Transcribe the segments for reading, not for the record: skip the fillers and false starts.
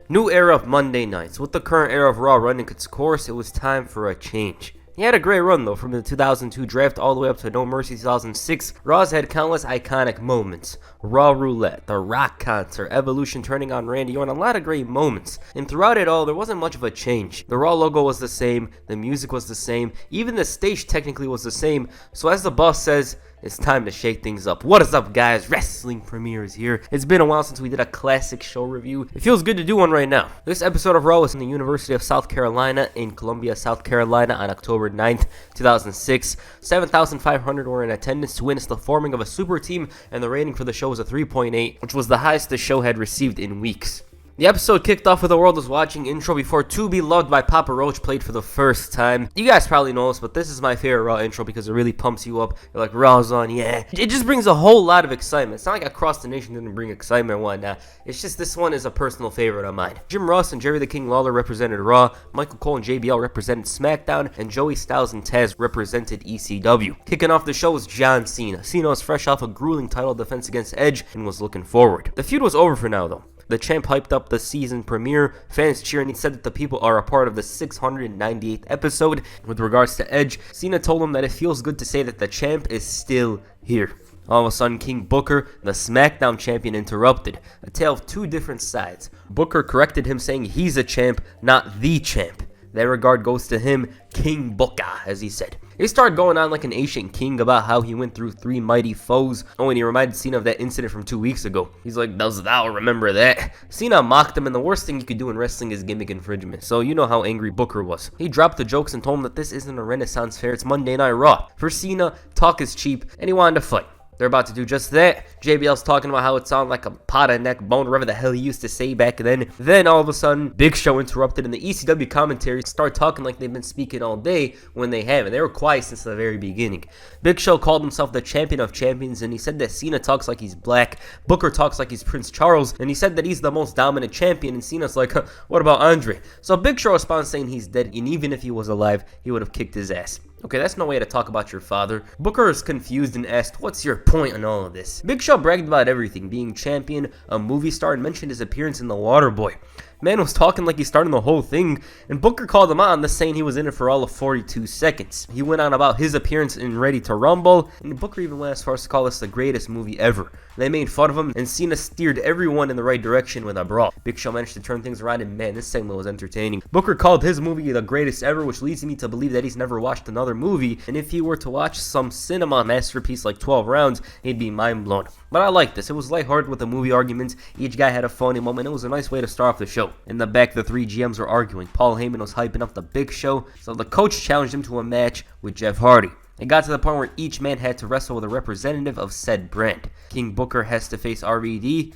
New era of Monday nights. With the current era of Raw running its course, it was time for a change. He had a great run though, from the 2002 draft all the way up to No Mercy 2006. Raw's had countless iconic moments. Raw Roulette, The Rock concert, Evolution turning on Randy Orton, a lot of great moments. And throughout it all, there wasn't much of a change. The Raw logo was the same, the music was the same, even the stage technically was the same. So as the boss says, it's time to shake things up. What is up, guys? Wrestling Premiere is here. It's been a while since we did a classic show review. It feels good to do one right now. This episode of Raw was in the University of South Carolina in Columbia, South Carolina on October 9th, 2006. 7,500 were in attendance to witness the forming of a super team, and the rating for the show was a 3.8, which was the highest the show had received in weeks. The episode kicked off with the world was watching intro before To Be Loved by Papa Roach played for the first time. You guys probably know this, but this is my favorite Raw intro because it really pumps you up. You're like, Raw's on, yeah. It just brings a whole lot of excitement. It's not like Across the Nation didn't bring excitement and whatnot. It's just this one is a personal favorite of mine. Jim Ross and Jerry the King Lawler represented Raw. Michael Cole and JBL represented SmackDown. And Joey Styles and Taz represented ECW. Kicking off the show was John Cena. Cena was fresh off a grueling title defense against Edge and was looking forward. The feud was over for now though. The champ hyped up the season premiere, fans cheering. He said that the people are a part of the 698th episode. With regards to Edge, Cena told him that it feels good to say that the champ is still here. All of a sudden, King Booker, the SmackDown champion, interrupted. A tale of two different sides. Booker corrected him, saying he's a champ, not the champ. That regard goes to him, King Booker, as he said. He started going on like an ancient king about how he went through three mighty foes. Oh, and he reminded Cena of that incident from 2 weeks ago. He's like, does thou remember that? Cena mocked him, and the worst thing you could do in wrestling is gimmick infringement. So you know how angry Booker was. He dropped the jokes and told him that this isn't a Renaissance fair, it's Monday Night Raw. For Cena, talk is cheap, and he wanted to fight. They're about to do just that. JBL's talking about how it sounded like a pot of neck bone, whatever the hell he used to say back then. Then all of a sudden, Big Show interrupted, and the ECW commentary started talking like they've been speaking all day when they haven't. They were quiet since the very beginning. Big Show called himself the champion of champions, and he said that Cena talks like he's black, Booker talks like he's Prince Charles, and he said that he's the most dominant champion, and Cena's like, what about Andre? So Big Show responds saying he's dead, and even if he was alive, he would have kicked his ass. Okay, that's no way to talk about your father. Booker is confused and asked, what's your point on all of this? Big Show bragged about everything, being champion, a movie star, and mentioned his appearance in The Waterboy. Man was talking like he's starting the whole thing, and Booker called him on, saying he was in it for all of 42 seconds. He went on about his appearance in Ready to Rumble, and Booker even went as far as to call this the greatest movie ever. They made fun of him, and Cena steered everyone in the right direction with a brawl. Big Show managed to turn things around, and man, this segment was entertaining. Booker called his movie the greatest ever, which leads me to believe that he's never watched another movie, and if he were to watch some cinema masterpiece like 12 Rounds, he'd be mind blown. But I like this. It was lighthearted with the movie arguments. Each guy had a funny moment. It was a nice way to start off the show. In the back, the three GMs were arguing. Paul Heyman was hyping up the Big Show, so the coach challenged him to a match with Jeff Hardy. It got to the point where each man had to wrestle with a representative of said brand. King Booker has to face RVD,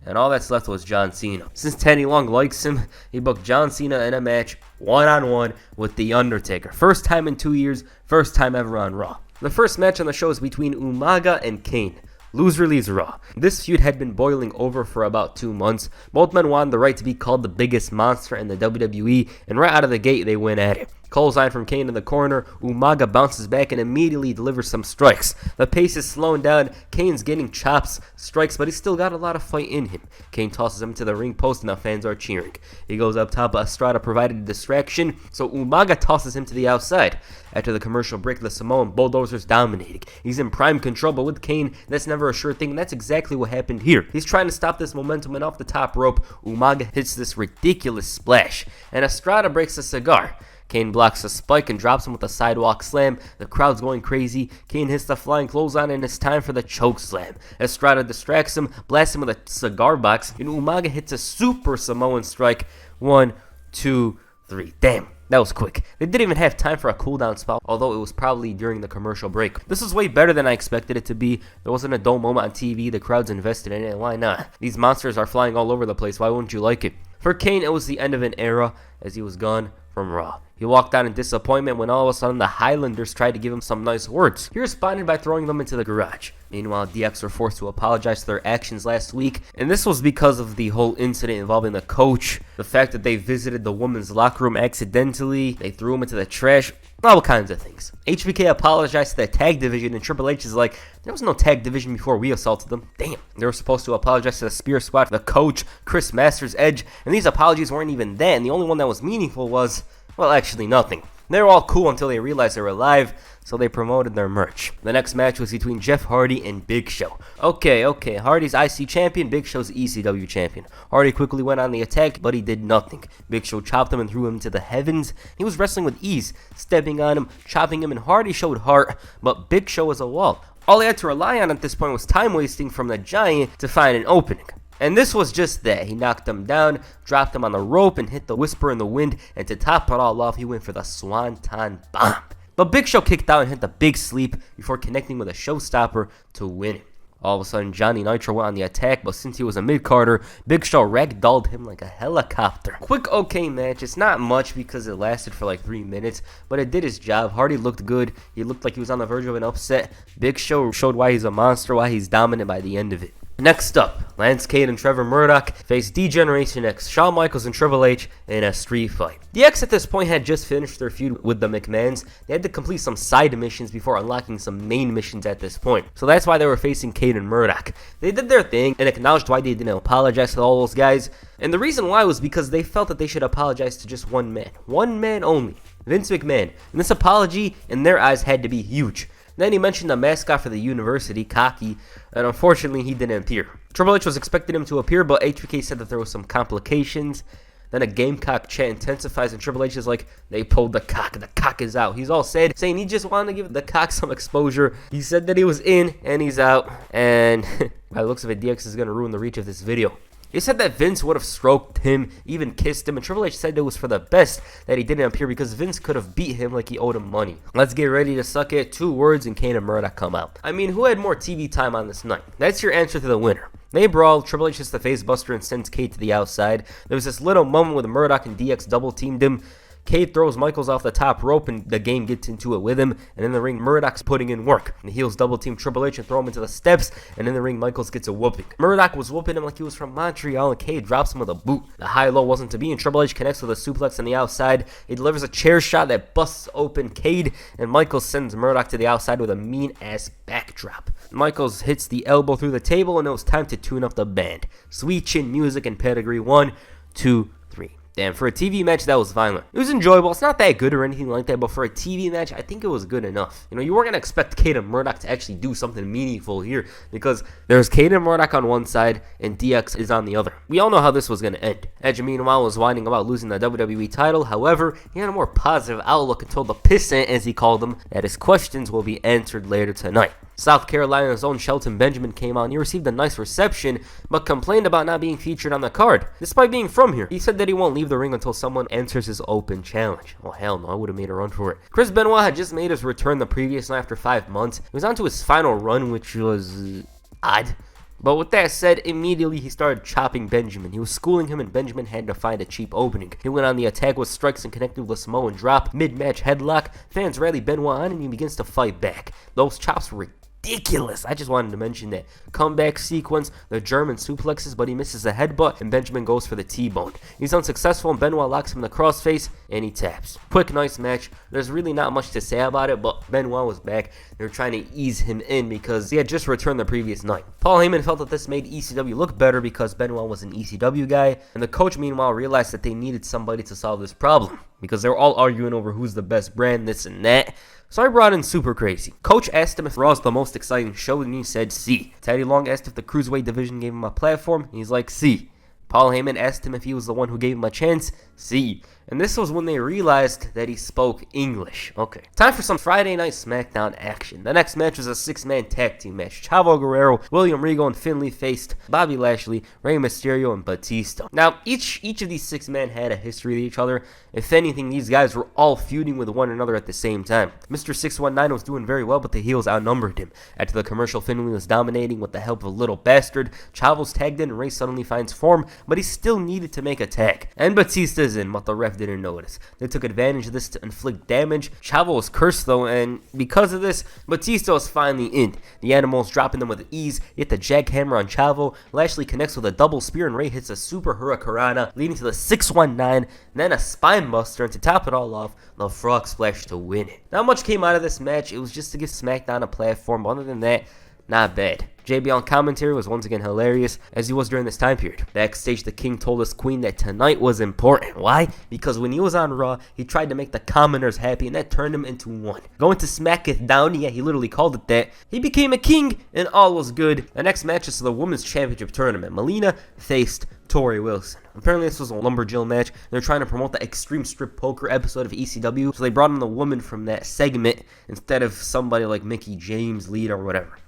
and all that's left was John Cena. Since Teddy Long likes him, he booked John Cena in a match one-on-one with The Undertaker. First time in 2 years, first time ever on Raw. The first match on the show is between Umaga and Kane. Loser leaves Raw. This feud had been boiling over for about 2 months. Both men wanted the right to be called the biggest monster in the WWE, and right out of the gate they went at it. Clothesline from Kane in the corner, Umaga bounces back and immediately delivers some strikes. The pace is slowing down, Kane's getting chops, strikes, but he's still got a lot of fight in him. Kane tosses him to the ring post and the fans are cheering. He goes up top, but Estrada provided a distraction, so Umaga tosses him to the outside. After the commercial break, the Samoan Bulldozer's dominating. He's in prime control, but with Kane, that's never a sure thing, and that's exactly what happened here. He's trying to stop this momentum, and off the top rope, Umaga hits this ridiculous splash, and Estrada breaks a cigar. Kane blocks a spike and drops him with a sidewalk slam. The crowd's going crazy. Kane hits the flying clothesline, and it's time for the choke slam. Estrada distracts him, blasts him with a cigar box, and Umaga hits a super Samoan strike. 1, 2, 3. Damn. That was quick. They didn't even have time for a cooldown spell, although it was probably during the commercial break. This is way better than I expected it to be. There wasn't a dull moment on TV. The crowd's invested in it. Why not? These monsters are flying all over the place. Why wouldn't you like it? For Kane, it was the end of an era as he was gone from Raw. He walked out in disappointment when all of a sudden the Highlanders tried to give him some nice words. He responded by throwing them into the garage. Meanwhile, DX were forced to apologize for their actions last week, and this was because of the whole incident involving the coach, the fact that they visited the women's locker room accidentally, they threw him into the trash, all kinds of things. HBK apologized to the tag division, and Triple H is like, there was no tag division before we assaulted them. Damn. They were supposed to apologize to the Spear Squad, the coach, Chris Masters, Edge, and these apologies weren't even that, and the only one that was meaningful was, well, actually nothing. They were all cool until they realized they were alive, so they promoted their merch. The next match was between Jeff Hardy and Big Show. Okay, Hardy's IC champion, Big Show's ECW champion. Hardy quickly went on the attack, but he did nothing. Big Show chopped him and threw him to the heavens. He was wrestling with ease, stepping on him, chopping him, and Hardy showed heart, but Big Show was a wall. All he had to rely on at this point was time wasting from the Giant to find an opening. And this was just that. He knocked him down, dropped him on the rope, and hit the Whisper in the Wind, and to top it all off, he went for the Swanton Bomb. But Big Show kicked out and hit the Big Sleep before connecting with a showstopper to win it. All of a sudden, Johnny Nitro went on the attack, but since he was a mid-carder, Big Show ragdolled him like a helicopter. Quick okay match. It's not much because it lasted for like 3 minutes, but it did its job. Hardy looked good. He looked like he was on the verge of an upset. Big Show showed why he's a monster, why he's dominant by the end of it. Next up, Lance Cade and Trevor Murdoch faced D-Generation X, Shawn Michaels and Triple H in a street fight. The X at this point had just finished their feud with the McMahons. They had to complete some side missions before unlocking some main missions at this point. So that's why they were facing Cade and Murdoch. They did their thing and acknowledged why they didn't apologize to all those guys. And the reason why was because they felt that they should apologize to just one man only, Vince McMahon. And this apology, in their eyes, had to be huge. Then he mentioned the mascot for the university, Cocky, and unfortunately he didn't appear. Triple H was expecting him to appear, but HBK said that there was some complications. Then a Gamecock chant intensifies, and Triple H is like, they pulled the cock is out. He's all sad, saying he just wanted to give the cock some exposure. He said that he was in, and he's out, and by the looks of it, DX is going to ruin the reach of this video. He said that Vince would have stroked him, even kissed him, and Triple H said it was for the best that he didn't appear because Vince could have beat him like he owed him money. Let's get ready to suck it. 2 words and Kane and Murdoch come out. I mean, who had more TV time on this night? That's your answer to the winner. They brawl, Triple H hits the face buster and sends Kate to the outside. There was this little moment where Murdoch and DX double teamed him. Cade throws Michaels off the top rope and the game gets into it with him. And in the ring, Murdoch's putting in work. The heels double team Triple H and throw him into the steps. And in the ring, Michaels gets a whooping. Murdoch was whooping him like he was from Montreal, and Cade drops him with a boot. The high-low wasn't to be, and Triple H connects with a suplex on the outside. He delivers a chair shot that busts open Cade, and Michaels sends Murdoch to the outside with a mean-ass backdrop. Michaels hits the elbow through the table, and it was time to tune up the band. Sweet chin music and pedigree. 1, 2, 3. Damn, for a TV match, that was violent. It was enjoyable. It's not that good or anything like that, but for a TV match, I think it was good enough. You know, you weren't going to expect Cade and Murdoch to actually do something meaningful here because there's Cade and Murdoch on one side and DX is on the other. We all know how this was going to end. Edge, meanwhile, was whining about losing the WWE title. However, he had a more positive outlook and told the pissant, as he called them, that his questions will be answered later tonight. South Carolina's own Shelton Benjamin came on. He received a nice reception, but complained about not being featured on the card, despite being from here. He said that he won't leave the ring until someone answers his open challenge. Oh, hell no, I would have made a run for it. Chris Benoit had just made his return the previous night after 5 months. He was on to his final run, which was odd. But with that said, immediately he started chopping Benjamin. He was schooling him and Benjamin had to find a cheap opening. He went on the attack with strikes and connected with a Samoan drop. Mid-match headlock. Fans rally Benoit on and he begins to fight back. Those chops were ridiculous. I just wanted to mention that. Comeback sequence, the German suplexes, but he misses a headbutt, and Benjamin goes for the T-bone. He's unsuccessful, and Benoit locks him in the crossface, and he taps. Quick, nice match. There's really not much to say about it, but Benoit was back. They were trying to ease him in because he had just returned the previous night. Paul Heyman felt that this made ECW look better because Benoit was an ECW guy, and the coach, meanwhile, realized that they needed somebody to solve this problem because they were all arguing over who's the best brand, this and that. So I brought in Super Crazy. Coach asked him if Raw's the most exciting show, and he said C. Teddy Long asked if the Cruiserweight division gave him a platform, and he's like C. Paul Heyman asked him if he was the one who gave him a chance. C. And this was when they realized that he spoke English. Okay. Time for some Friday Night SmackDown action. The next match was a 6-man tag team match. Chavo Guerrero, William Regal, and Finlay faced Bobby Lashley, Rey Mysterio, and Batista. Now, each of these 6 men had a history with each other. If anything, these guys were all feuding with one another at the same time. Mr. 619 was doing very well, but the heels outnumbered him. After the commercial, Finlay was dominating with the help of a little bastard. Chavo's tagged in, and Rey suddenly finds form, but he still needed to make a tag. And Batista's in, but the ref didn't notice. They took advantage of this to inflict damage. Chavo was cursed though, and because of this, Batista was finally in. The Animals dropping them with ease, yet the jackhammer on Chavo. Lashley connects with a double spear and Ray hits a super hurricanrana, leading to the 619, and then a spine buster, and to top it all off, the frog splash to win it. Not much came out of this match. It was just to give SmackDown a platform, but other than that, not bad. JBL on commentary was once again hilarious, as he was during this time period. Backstage, the King told his queen that tonight was important. Why? Because when he was on Raw, he tried to make the commoners happy, and that turned him into one. Going to SmackDown, yeah, he literally called it that. He became a king, and all was good. The next match is the Women's Championship Tournament. Melina faced Tori Wilson. Apparently this was a Lumberjill match. They're trying to promote the Extreme Strip Poker episode of ECW, so they brought in the woman from that segment instead of somebody like Mickie James, Lita, or whatever.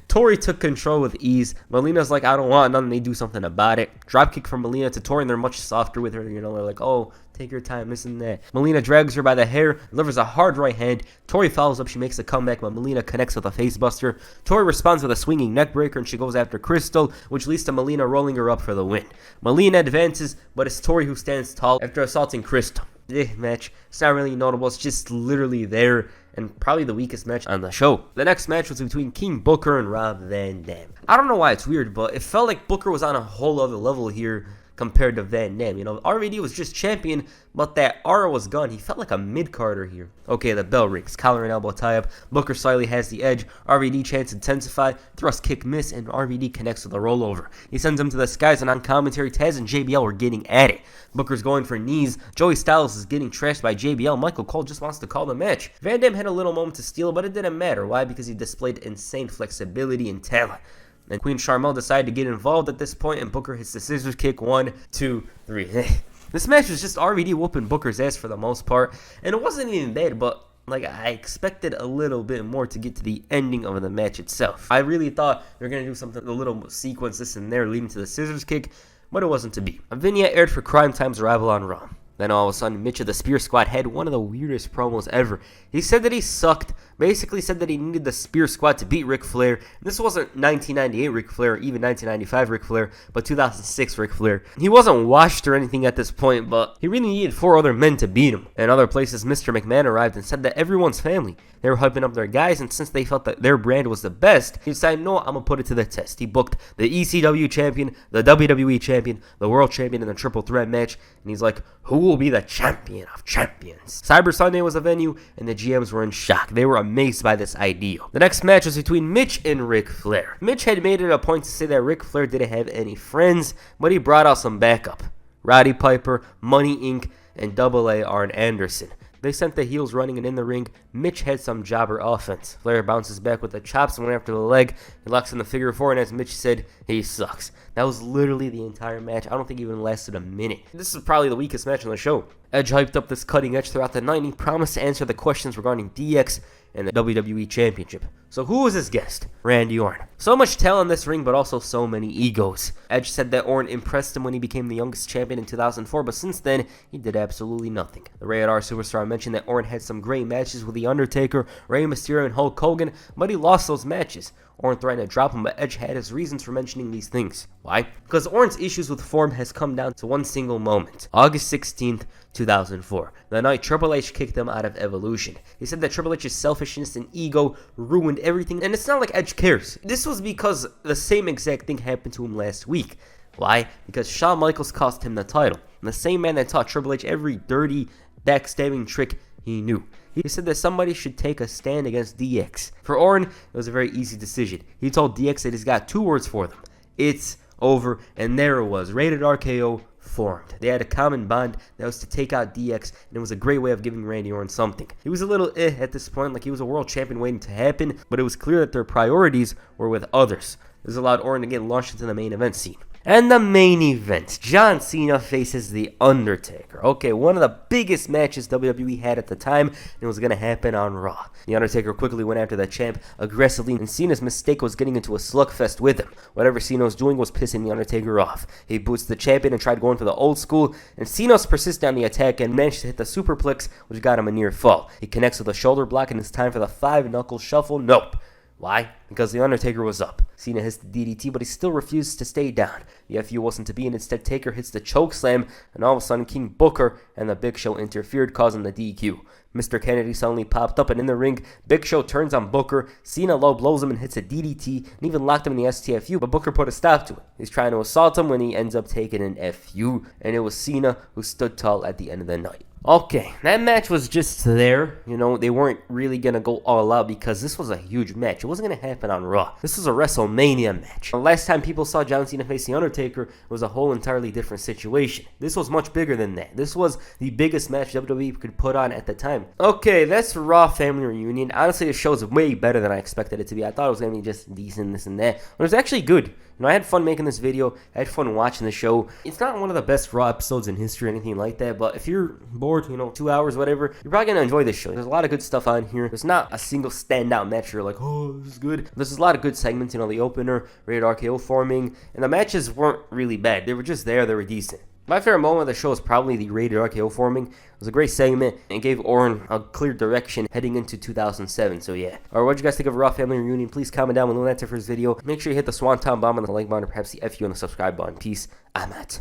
Tori took control with ease. Melina's like, I don't want nothing. They do something about it. Dropkick from Melina to Tori, and they're much softer with her. You know, they're like, oh, take your time, this and that. Melina drags her by the hair, delivers a hard right hand. Tori follows up. She makes a comeback, but Melina connects with a face buster. Tori responds with a swinging neck breaker, and she goes after Crystal, which leads to Melina rolling her up for the win. Melina advances, but it's Tori who stands tall after assaulting Crystal. This match, it's not really notable. It's just literally there, and probably the weakest match on the show. The next match was between King Booker and Rob Van Dam. I don't know why it's weird, but it felt like Booker was on a whole other level here compared to Van Dam. You know, RVD was just champion, but that aura was gone. He felt like a mid-carder here. Okay, the bell rings. Collar and elbow tie-up. Booker slightly has the edge. RVD chants intensify. Thrust kick miss, and RVD connects with a rollover. He sends him to the skies, and on commentary, Taz and JBL were getting at it. Booker's going for knees. Joey Styles is getting trashed by JBL. Michael Cole just wants to call the match. Van Dam had a little moment to steal, but it didn't matter. Why? Because he displayed insane flexibility and talent. And Queen Sharmell decided to get involved at this point, and Booker hits the scissors kick. 1, 2, 3. This match was just RVD whooping Booker's ass for the most part, and it wasn't even bad, but like I expected a little bit more to get to the ending of the match itself. I really thought they were going to do something, a little sequence this and there leading to the scissors kick, but it wasn't to be. A vignette aired for Crime Time's arrival on Raw. Then all of a sudden, Mitch of the Spear Squad had one of the weirdest promos ever. He said that he sucked, basically said that he needed the Spear Squad to beat Ric Flair. This wasn't 1998 Ric Flair, or even 1995 Ric Flair, but 2006 Ric Flair. He wasn't washed or anything at this point, but he really needed 4 other men to beat him. In other places, Mr. McMahon arrived and said that everyone's family. They were hyping up their guys, and since they felt that their brand was the best, he decided, no, I'm going to put it to the test. He booked the ECW champion, the WWE champion, the world champion in a triple threat match, and he's like, who will be the champion of champions? Cyber Sunday was a venue, and the GMs were in shock. They were amazed by this idea. The next match was between Mitch and Ric Flair. Mitch had made it a point to say that Ric Flair didn't have any friends, but he brought out some backup. Roddy Piper, Money Inc., and AA Arn Anderson. They sent the heels running, and in the ring, Mitch had some jobber offense. Flair bounces back with the chops and went after the leg. He locks in the figure 4, and as Mitch said, he sucks. That was literally the entire match. I don't think it even lasted a minute. This is probably the weakest match on the show. Edge hyped up this cutting edge throughout the night, and he promised to answer the questions regarding DX and the WWE Championship. So who was his guest? Randy Orton. So much talent in this ring, but also so many egos. Edge said that Orton impressed him when he became the youngest champion in 2004, but since then, he did absolutely nothing. The Rated R Superstar mentioned that Orton had some great matches with The Undertaker, Rey Mysterio, and Hulk Hogan, but he lost those matches. Orton threatened to drop him, but Edge had his reasons for mentioning these things. Why? Because Orton's issues with form has come down to one single moment. August 16th, 2004. The night Triple H kicked him out of Evolution. He said that Triple H's selfishness and ego ruined everything, and it's not like Edge cares. This was because the same exact thing happened to him last week. Why? Because Shawn Michaels cost him the title. And the same man that taught Triple H every dirty, backstabbing trick he knew. He said that somebody should take a stand against DX. For Orton, it was a very easy decision. He told DX that he's got 2 words for them. It's over, and there it was. Rated RKO formed. They had a common bond that was to take out DX, and it was a great way of giving Randy Orton something. He was a little at this point, like he was a world champion waiting to happen, but it was clear that their priorities were with others. This allowed Orton to get launched into the main event scene. And the main event, John Cena faces The Undertaker. Okay, one of the biggest matches WWE had at the time, and it was going to happen on Raw. The Undertaker quickly went after the champ aggressively, and Cena's mistake was getting into a slugfest with him. Whatever Cena was doing was pissing The Undertaker off. He boots the champion and tried going for the old school, and Cena's persisted on the attack and managed to hit the superplex, which got him a near fall. He connects with a shoulder block, and it's time for the 5-knuckle shuffle. Nope. Why? because The Undertaker was up. Cena hits the DDT, but he still refused to stay down. The FU wasn't to be, and instead Taker hits the chokeslam, and all of a sudden King Booker and the Big Show interfered, causing the DQ. Mr. Kennedy suddenly popped up, and in the ring, Big Show turns on Booker. Cena low blows him and hits a DDT, and even locked him in the STFU, but Booker put a stop to it. He's trying to assault him when he ends up taking an FU, and it was Cena who stood tall at the end of the night. Okay, that match was just there. You know, they weren't really going to go all out because this was a huge match. It wasn't going to happen on Raw. This was a WrestleMania match. The last time people saw John Cena face The Undertaker was a whole entirely different situation. This was much bigger than that. This was the biggest match WWE could put on at the time. Okay, that's Raw Family Reunion. Honestly, the show's way better than I expected it to be. I thought it was going to be just decent, this and that. But it was actually good. You know, I had fun making this video. I had fun watching the show. It's not one of the best Raw episodes in history or anything like that, but if you're bored, you know, 2 hours, whatever, you're probably going to enjoy this show. There's a lot of good stuff on here. There's not a single standout match you're like, oh, this is good. There's a lot of good segments, you know, the opener, Rated RKO forming, and the matches weren't really bad. They were just there. They were decent. My favorite moment of the show is probably the Rated RKO forming. It was a great segment and gave Orton a clear direction heading into 2007. So yeah. Alright, what did you guys think of Raw Family Reunion? Please comment down below. That's it for this video. Make sure you hit the Swanton Bomb on the like button or perhaps the FU on the subscribe button. Peace. I'm out.